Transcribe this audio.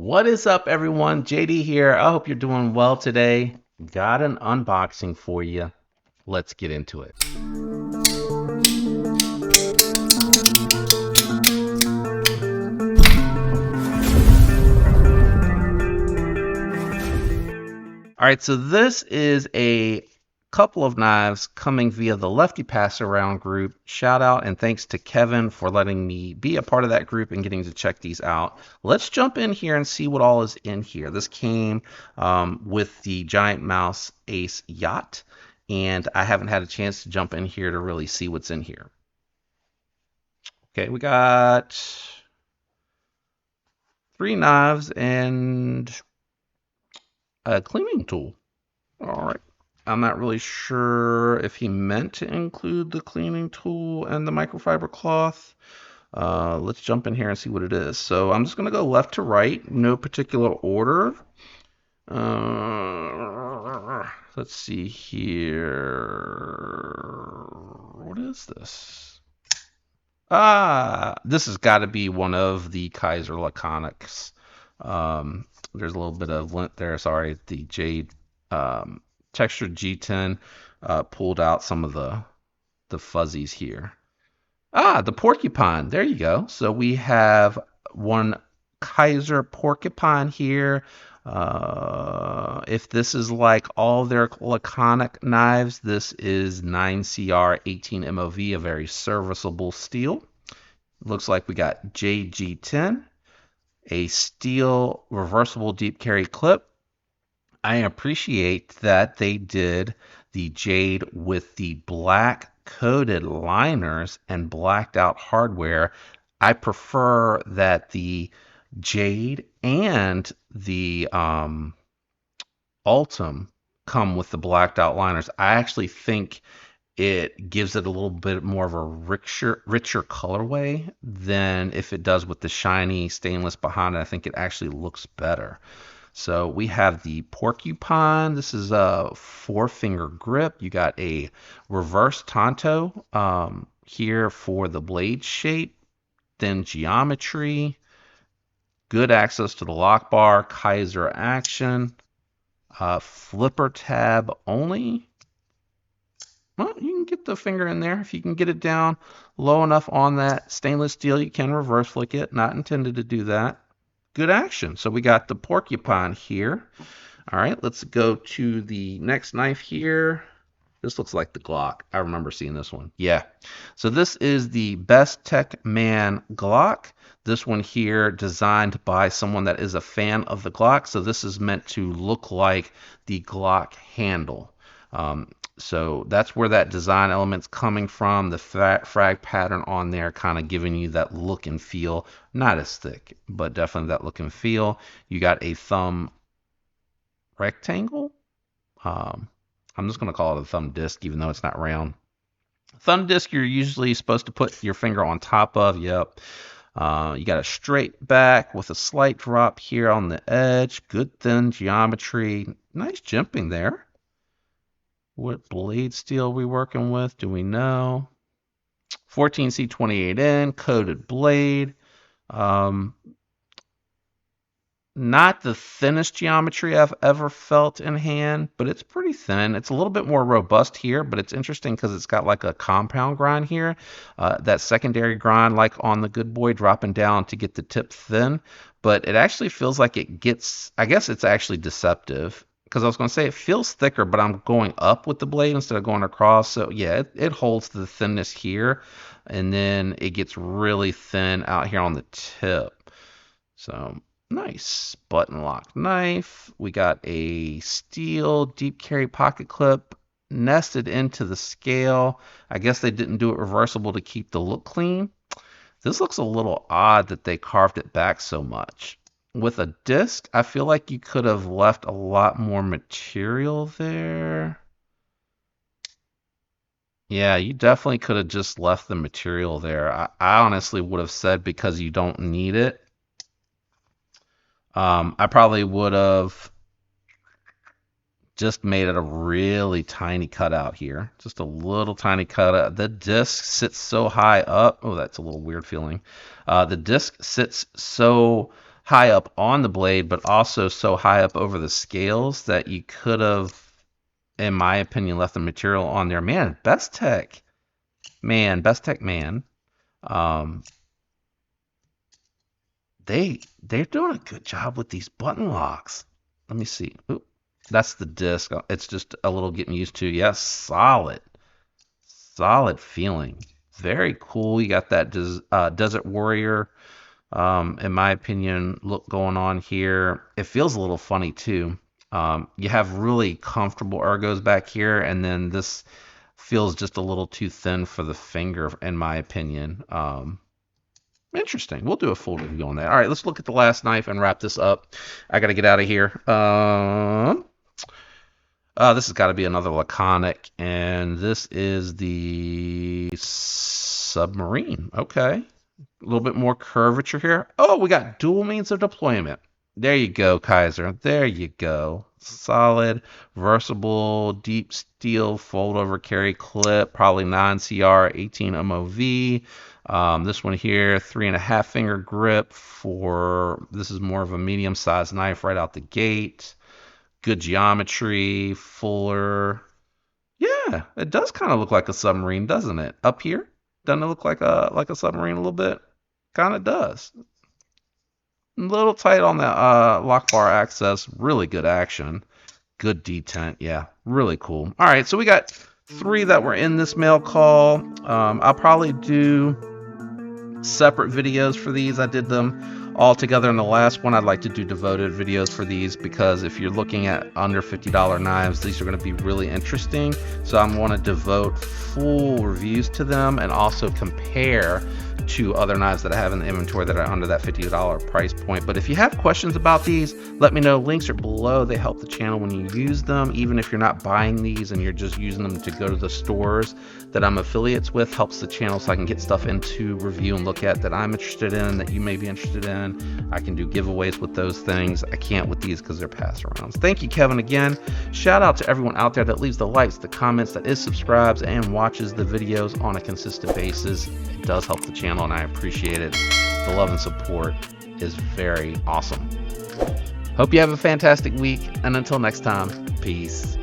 What is up, everyone? JD here. I hope you're doing well today. Got an unboxing for you. Let's get into it. All right, so this is a couple of knives coming via the Lefty Pass Around group. Shout out and thanks to Kevin for letting me be a part of that group and getting to check these out. Let's jump in here and see what all is in here. This came with the Giant Mouse Ace Yacht, and I haven't had a chance to jump in here to really see what's in here. Okay, we got 3 knives and a cleaning tool. All right. I'm not really sure if he meant to include the cleaning tool and the microfiber cloth. Let's jump in here and see what it is. So I'm just going to go left to right, no particular order. Let's see here. What is this? This has got to be one of the Kizer Laconics. There's a little bit of lint there. Sorry, the jade textured G10 pulled out some of the fuzzies here. The porcupine. There you go. So we have one Kizer porcupine here. If this is like all their laconic knives, this is 9CR 18 MOV, a very serviceable steel. Looks like we got JG10, a steel reversible deep carry clip. I appreciate that they did the jade with the black coated liners and blacked out hardware. I prefer that the jade and the Ultim come with the blacked out liners. I actually think it gives it a little bit more of a richer colorway than if it does with the shiny stainless behind it. I think it actually looks better. So we have the porcupine. This is a 4-finger grip. You got a reverse tanto here for the blade shape, then geometry, good access to the lock bar, Kizer action, flipper tab only. Well, you can get the finger in there. If you can get it down low enough on that stainless steel, you can reverse flick it. Not intended to do that. Good action. So we got the porcupine here. All right, let's go to the next knife here. This looks like the Glock. I remember seeing this one. Yeah. So this is the Bestech Man Glock. This one here designed by someone that is a fan of the Glock. So this is meant to look like the Glock handle. So that's where that design element's coming from. The frag pattern on there kind of giving you that look and feel. Not as thick, but definitely that look and feel. You got a thumb rectangle. I'm just going to call it a thumb disc, even though it's not round. Thumb disc you're usually supposed to put your finger on top of. Yep. You got a straight back with a slight drop here on the edge. Good thin geometry. Nice jimping there. What blade steel are we working with? Do we know? 14C28N, coated blade. Not the thinnest geometry I've ever felt in hand, but it's pretty thin. It's a little bit more robust here, but it's interesting because it's got like a compound grind here. That secondary grind like on the Good Boy dropping down to get the tip thin, but it actually feels like it gets, I guess it's actually deceptive. Because I was going to say it feels thicker, but I'm going up with the blade instead of going across. So yeah, it holds the thinness here, and then it gets really thin out here on the tip. So nice button lock knife. We got a steel deep carry pocket clip nested into the scale. I guess they didn't do it reversible to keep the look clean. This looks a little odd that they carved it back so much. With a disc, I feel like you could have left a lot more material there. Yeah, you definitely could have just left the material there. I honestly would have said because you don't need it. I probably would have just made it a really tiny cutout here. Just a little tiny cutout. The disc sits so high up. Oh, that's a little weird feeling. The disc sits so high up on the blade, but also so high up over the scales that you could have, in my opinion, left the material on there. Man, Bestech, man. Um, they're doing a good job with these button locks. Let me see. Oop, that's the disc. It's just a little getting used to. Yes, solid feeling. Very cool. You got that Desert Warrior, in my opinion, look going on here. It feels a little funny too. You have really comfortable ergos back here, and then this feels just a little too thin for the finger, in my opinion. Interesting. We'll do a full review on that. All right, let's look at the last knife and wrap this up. I got to get out of here. This has got to be another laconic, and this is the Submarine. Okay. A little bit more curvature here. Oh, we got dual means of deployment. There you go, Kizer. There you go. Solid, versatile, deep steel, fold over carry clip, probably non-CR, 18 MOV. This one here, 3.5 finger grip for, this is more of a medium sized knife right out the gate. Good geometry, fuller. Yeah, it does kind of look like a submarine, doesn't it? Up here, doesn't it look like a submarine a little bit? Kind of does. A little tight on the lock bar access. Really good action. Good detent. Yeah, really cool. All right, so we got 3 that were in this mail call. I'll probably do separate videos for these. I did them all together in the last one. I'd like to do devoted videos for these because if you're looking at under $50 knives, these are going to be really interesting. So I'm going to devote full reviews to them and also compare to other knives that I have in the inventory that are under that $50 price point. But if you have questions about these, let me know. Links are below. They help the channel when you use them. Even if you're not buying these and you're just using them to go to the stores that I'm affiliates with, helps the channel so I can get stuff into review and look at that I'm interested in, that you may be interested in. I can do giveaways with those things. I can't with these because they're pass arounds. Thank you, Kevin, again. Shout out to everyone out there that leaves the likes, the comments, that is subscribes and watches the videos on a consistent basis. It does help the channel and I appreciate it. The love and support is very awesome. Hope you have a fantastic week, and until next time, peace.